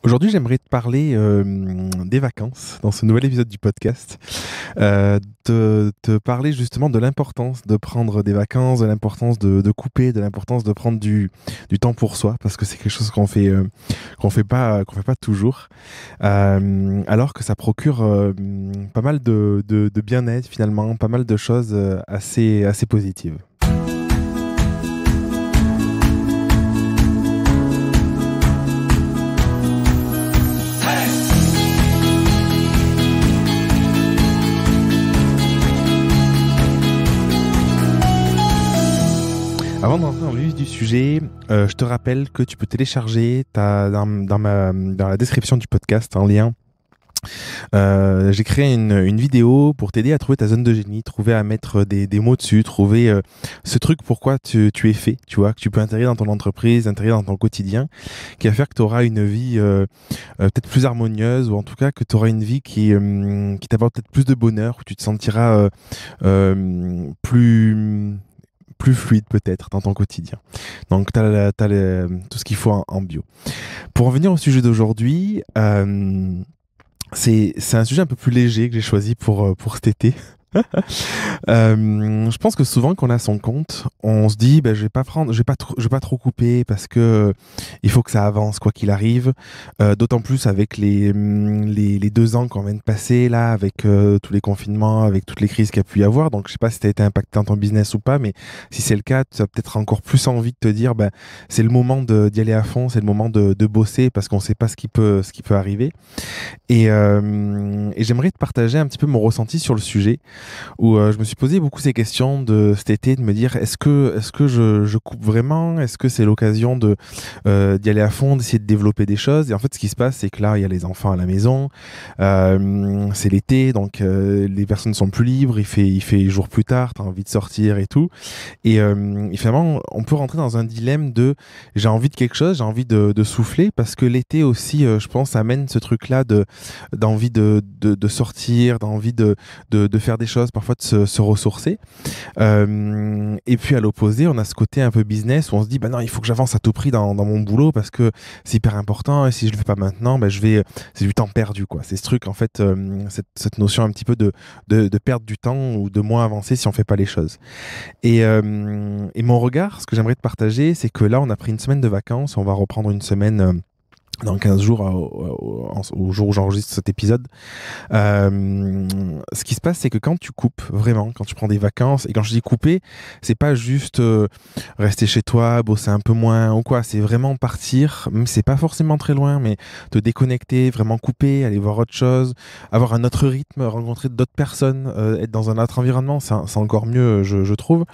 Aujourd'hui, j'aimerais te parler des vacances dans ce nouvel épisode du podcast. Te parler justement de l'importance de prendre des vacances, de l'importance de couper, de l'importance de prendre du temps pour soi, parce que c'est quelque chose qu'on fait pas toujours, alors que ça procure pas mal de bien-être finalement, pas mal de choses assez positives. Avant d'entrer dans le vif du sujet, je te rappelle que tu peux télécharger dans la description du podcast un lien. J'ai créé une vidéo pour t'aider à trouver ta zone de génie, trouver à mettre des mots dessus, trouver ce truc pourquoi tu es fait, tu vois, que tu peux intégrer dans ton entreprise, intégrer dans ton quotidien, qui va faire que tu auras une vie peut-être plus harmonieuse, ou en tout cas que tu auras une vie qui t'apporte peut-être plus de bonheur, où tu te sentiras plus fluide peut-être dans ton quotidien. Donc, tu as, tout ce qu'il faut en bio. Pour en venir au sujet d'aujourd'hui, c'est un sujet un peu plus léger que j'ai choisi pour cet été. Je pense que souvent quand on a son compte, on se dit je vais pas prendre, je vais pas trop couper parce que il faut que ça avance quoi qu'il arrive. D'autant plus avec les 2 ans qu'on vient de passer là, avec tous les confinements, avec toutes les crises qu'il y a pu y avoir. Donc je sais pas si tu as été impacté dans ton business ou pas, mais si c'est le cas, tu as peut-être encore plus envie de te dire c'est le moment d'y aller à fond, c'est le moment de bosser parce qu'on sait pas ce qui peut arriver. Et j'aimerais te partager un petit peu mon ressenti sur le sujet, où je me suis posé beaucoup ces questions de cet été, de me dire est-ce que je coupe vraiment, est-ce que c'est l'occasion d'y aller à fond, d'essayer de développer des choses. Et en fait, ce qui se passe, c'est que là, il y a les enfants à la maison, c'est l'été, donc les personnes sont plus libres, il fait jour plus tard, t'as envie de sortir et tout. Et finalement, on peut rentrer dans un dilemme de j'ai envie de quelque chose, j'ai envie de souffler, parce que l'été aussi, je pense, amène ce truc-là d'envie de sortir, d'envie de faire des choses, parfois de se ressourcer. Et puis à l'opposé, on a ce côté un peu business où on se dit non, il faut que j'avance à tout prix dans mon boulot parce que c'est hyper important, et si je le fais pas maintenant, c'est du temps perdu, quoi. C'est ce truc, en fait, cette notion un petit peu de perdre du temps ou de moins avancer si on fait pas les choses. Et mon regard, ce que j'aimerais te partager, c'est que là, on a pris une semaine de vacances, on va reprendre une semaine dans 15 jours, au jour où j'enregistre cet épisode. Ce qui se passe, c'est que quand tu coupes, vraiment, quand tu prends des vacances, et quand je dis couper, c'est pas juste rester chez toi, bosser un peu moins ou quoi, c'est vraiment partir, même si c'est pas forcément très loin, mais te déconnecter, vraiment couper, aller voir autre chose, avoir un autre rythme, rencontrer d'autres personnes, être dans un autre environnement, c'est encore mieux, je trouve.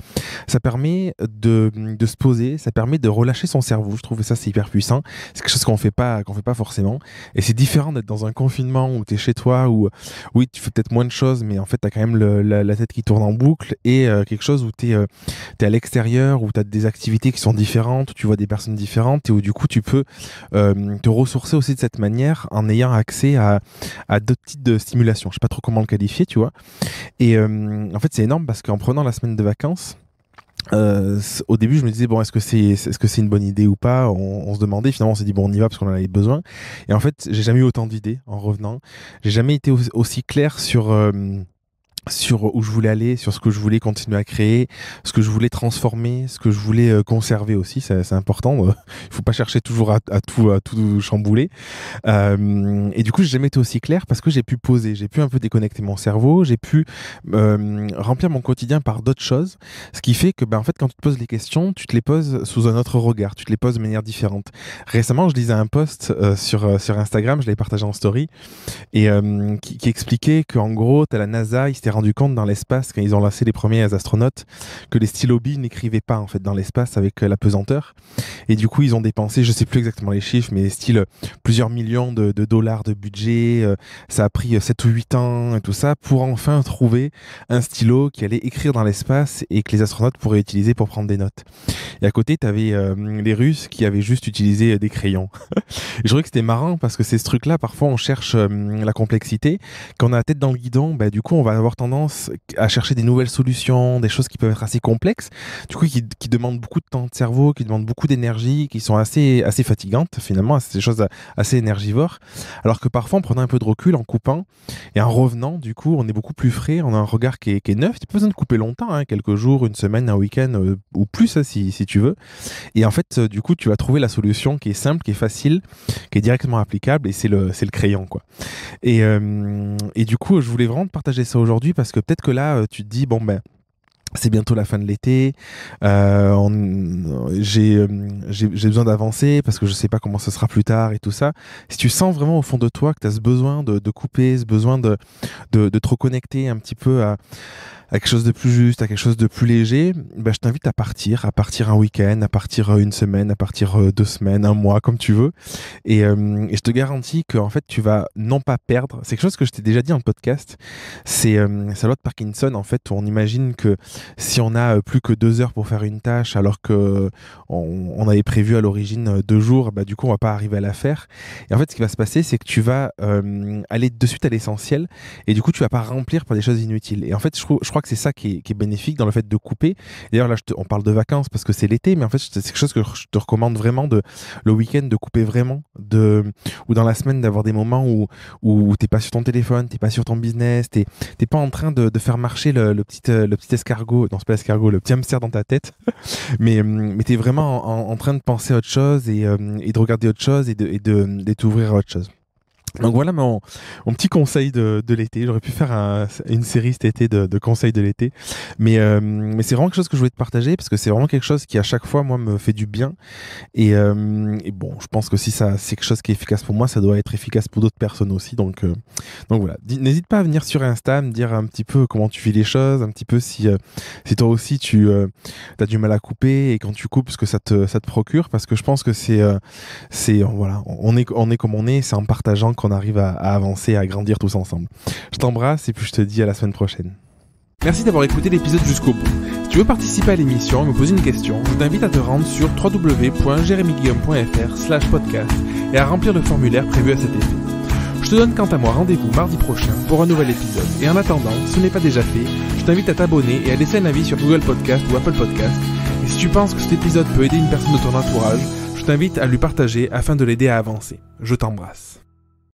Ça permet de se poser, ça permet de relâcher son cerveau, je trouve que ça c'est hyper puissant. C'est quelque chose qu'on fait pas forcément, et c'est différent d'être dans un confinement où tu es chez toi, où oui, tu fais peut-être moins de choses, mais en fait tu as quand même la tête qui tourne en boucle, et quelque chose où tu es à l'extérieur, où tu as des activités qui sont différentes, où tu vois des personnes différentes, et où du coup tu peux te ressourcer aussi de cette manière en ayant accès à d'autres types de stimulation. Je sais pas trop comment le qualifier, tu vois. Et en fait c'est énorme parce qu'en prenant la semaine de vacances, au début, je me disais est-ce que c'est une bonne idée ou pas. On se demandait, finalement, on s'est dit on y va parce qu'on en avait besoin. Et en fait, j'ai jamais eu autant d'idées en revenant. J'ai jamais été aussi clair sur où je voulais aller, sur ce que je voulais continuer à créer, ce que je voulais transformer, ce que je voulais conserver aussi. C'est important. Il faut pas chercher toujours à tout chambouler. Et du coup, j'ai jamais été aussi clair parce que j'ai pu poser, j'ai pu un peu déconnecter mon cerveau, j'ai pu remplir mon quotidien par d'autres choses. Ce qui fait que, en fait, quand tu te poses les questions, tu te les poses sous un autre regard, tu te les poses de manière différente. Récemment, je lisais un post sur Instagram, je l'avais partagé en story, et qui expliquait qu'en gros, t'as la NASA, ils s'étaient rendu compte dans l'espace, quand ils ont lancé les premiers astronautes, que les stylos billes n'écrivaient pas en fait dans l'espace avec la pesanteur. Et du coup, ils ont dépensé, je sais plus exactement les chiffres, mais style plusieurs millions de dollars de budget. Ça a pris 7 ou 8 ans et tout ça pour enfin trouver un stylo qui allait écrire dans l'espace et que les astronautes pourraient utiliser pour prendre des notes. Et à côté, t'avais les Russes qui avaient juste utilisé des crayons. Et je trouvais que c'était marrant parce que c'est ce truc-là, parfois on cherche la complexité. Quand on a la tête dans le guidon, du coup on va avoir tendance tendance à chercher des nouvelles solutions, des choses qui peuvent être assez complexes, du coup qui demandent beaucoup de temps de cerveau, qui demandent beaucoup d'énergie, qui sont assez fatigantes finalement, c'est des choses assez énergivores, alors que parfois en prenant un peu de recul, en coupant et en revenant, du coup on est beaucoup plus frais, on a un regard qui est neuf, tu n'as pas besoin de couper longtemps, hein, quelques jours, une semaine, un week-end ou plus si tu veux, et en fait du coup tu vas trouver la solution qui est simple, qui est facile, qui est directement applicable, et c'est le crayon, quoi. Et du coup, je voulais vraiment te partager ça aujourd'hui parce que peut-être que là, tu te dis, bon ben, c'est bientôt la fin de l'été, j'ai besoin d'avancer parce que je sais pas comment ça sera plus tard et tout ça. Si tu sens vraiment au fond de toi que tu as ce besoin de couper, ce besoin de te reconnecter un petit peu à quelque chose de plus juste, à quelque chose de plus léger, ben, je t'invite à partir un week-end, à partir une semaine, à partir 2 semaines, un mois, comme tu veux. Et je te garantis que en fait, tu vas non pas perdre. C'est quelque chose que je t'ai déjà dit en podcast. C'est la loi de Parkinson, en fait, où on imagine que si on a plus que 2 heures pour faire une tâche, alors que on avait prévu à l'origine 2 jours, bah, du coup, on va pas arriver à la faire. Et en fait, ce qui va se passer, c'est que tu vas aller de suite à l'essentiel, et du coup, tu vas pas remplir par des choses inutiles. Et en fait, je crois que c'est ça qui est bénéfique dans le fait de couper. D'ailleurs, là, on parle de vacances parce que c'est l'été, mais en fait, c'est quelque chose que je te recommande vraiment le week-end de couper vraiment, ou dans la semaine d'avoir des moments où t'es pas sur ton téléphone, t'es pas sur ton business, t'es pas en train de faire marcher le petit escargot, non, c'est pas l'escargot, le petit hamster dans ta tête, mais t'es vraiment en train de penser à autre chose et de regarder autre chose et de t'ouvrir à autre chose. Donc voilà mon petit conseil de l'été. J'aurais pu faire une série cet été de conseils de l'été, mais c'est vraiment quelque chose que je voulais te partager parce que c'est vraiment quelque chose qui à chaque fois moi me fait du bien et bon, je pense que si ça c'est quelque chose qui est efficace pour moi, ça doit être efficace pour d'autres personnes aussi. Donc voilà, n'hésite pas à venir sur Insta, me dire un petit peu comment tu vis les choses, un petit peu si toi aussi tu as du mal à couper et quand tu coupes ce que ça te procure, parce que je pense que c'est voilà, on est comme on est, c'est en partageant qu'on arrive à avancer, à grandir tous ensemble. Je t'embrasse et puis je te dis à la semaine prochaine. Merci d'avoir écouté l'épisode jusqu'au bout. Si tu veux participer à l'émission et me poser une question, je t'invite à te rendre sur www.jeremyguillaume.fr/podcast et à remplir le formulaire prévu à cet effet. Je te donne quant à moi rendez-vous mardi prochain pour un nouvel épisode. Et en attendant, si ce n'est pas déjà fait, je t'invite à t'abonner et à laisser un avis sur Google Podcast ou Apple Podcast. Et si tu penses que cet épisode peut aider une personne de ton entourage, je t'invite à lui partager afin de l'aider à avancer. Je t'embrasse.